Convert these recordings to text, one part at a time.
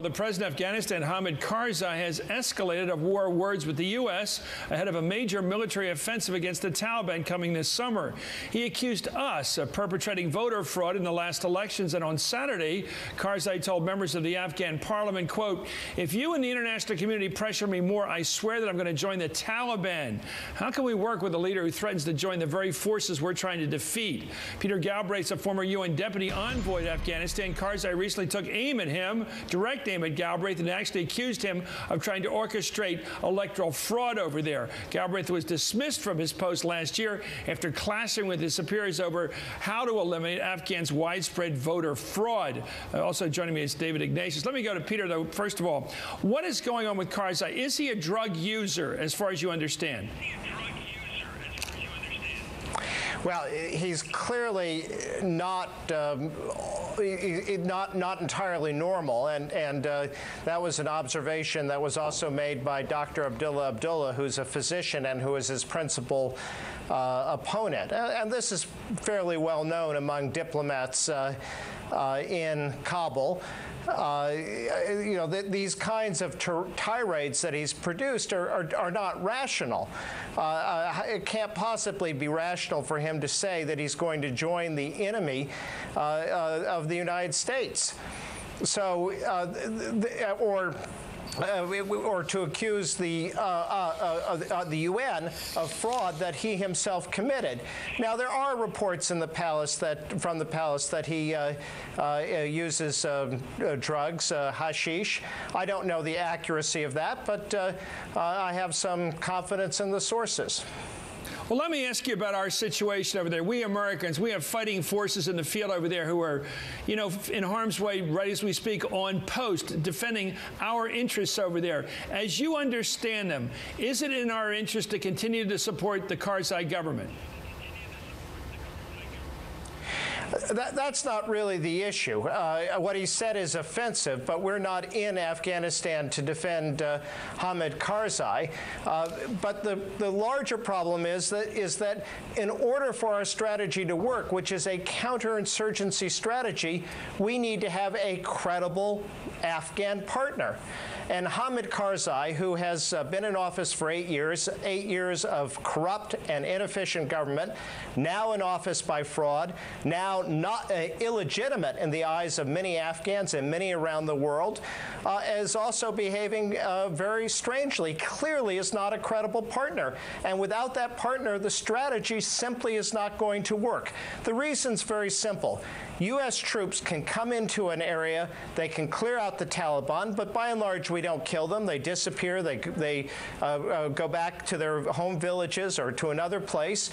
The president of Afghanistan, Hamid Karzai, has escalated a war of words with the U.S. ahead of a major military offensive against the Taliban coming this summer. He accused us of perpetrating voter fraud in the last elections, and on Saturday, Karzai told members of the Afghan parliament, quote, "If you and the international community pressure me more, I swear that I'm going to join the Taliban. How can we work with a leader who threatens to join the very forces we're trying to defeat?" Peter Galbraith's a former UN deputy envoy to Afghanistan. Karzai recently took aim at him, direct aim at Galbraith, and actually accused him of trying to orchestrate electoral fraud over there. Galbraith was dismissed from his post last year after clashing with his superiors over how to eliminate Afghans' widespread voter fraud. Also joining me is David Ignatius. Let me go to Peter, though. First of all, what is going on with Karzai? Is he a drug user, as far as you understand? Well, he's clearly not entirely normal, and that was an observation that was also made by Dr. Abdullah, who's a physician and who is his principal opponent. And this is fairly well known among diplomats in Kabul. These kinds of tirades that he's produced are not rational. It can't possibly be rational for him to say that he's going to join the enemy of the United States. So, or to accuse the UN of fraud that he himself committed. Now, there are reports in the palace from the palace that he uses drugs, hashish. I don't know the accuracy of that, but I have some confidence in the sources. Well, let me ask you about our situation over there. We Americans, we have fighting forces in the field over there who are, in harm's way right as we speak, on post, defending our interests over there. As you understand them, is it in our interest to continue to support the Karzai government? That's not really the issue. What he said is offensive, but we're not in Afghanistan to defend Hamid Karzai. But the larger problem is that in order for our strategy to work, which is a counterinsurgency strategy, we need to have a credible Afghan partner. And Hamid Karzai, who has been in office for 8 years of corrupt and inefficient government, now in office by fraud, now not illegitimate in the eyes of many Afghans and many around the world, is also behaving very strangely. Clearly is not a credible partner. And without that partner, the strategy simply is not going to work. The reason's very simple. U.S. troops can come into an area, they can clear out the Taliban, but by and large, we don't kill them. They disappear. They go back to their home villages or to another place.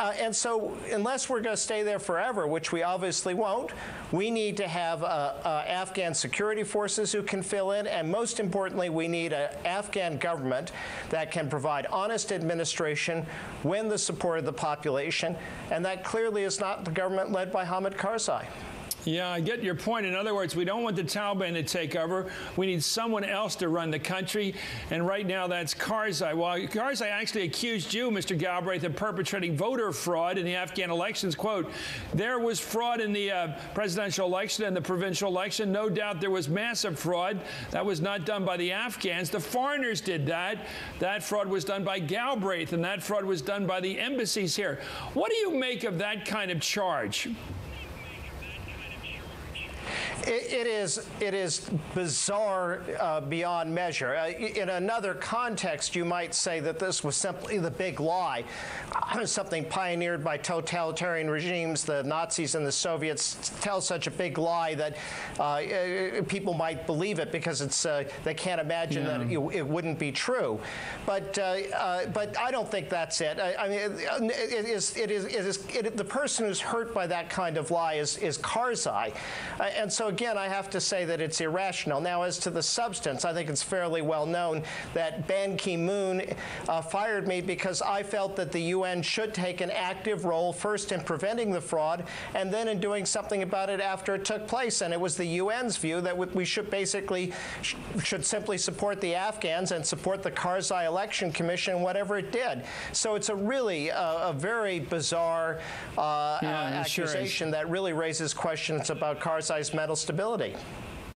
And so unless we're going to stay there forever, which we obviously won't, we need to have Afghan security forces who can fill in, and most importantly, we need an Afghan government that can provide honest administration, win the support of the population, and that clearly is not the government led by Hamid Karzai. Yeah, I get your point. In other words, we don't want the Taliban to take over. We need someone else to run the country, and right now that's Karzai. Well, Karzai actually accused you, Mr. Galbraith, of perpetrating voter fraud in the Afghan elections. Quote, "There was fraud in the presidential election and the provincial election. No doubt there was massive fraud. That was not done by the Afghans. The foreigners did that. That fraud was done by Galbraith, and that fraud was done by the embassies here." What do you make of that kind of charge? It is bizarre beyond measure. In another context, you might say that this was simply the big lie, something pioneered by totalitarian regimes. The Nazis and the Soviets tell such a big lie that people might believe it because they can't imagine that it wouldn't be true. But I don't think that's it. I mean, the person who's hurt by that kind of lie is Karzai, and so again, I have to say that it's irrational. Now, as to the substance, I think it's fairly well known that Ban Ki-moon fired me because I felt that the UN should take an active role, first in preventing the fraud, and then in doing something about it after it took place. And it was the UN's view that we should simply support the Afghans and support the Karzai Election Commission, whatever it did. So it's a really a very bizarre accusation that really raises questions about Karzai's mental stability.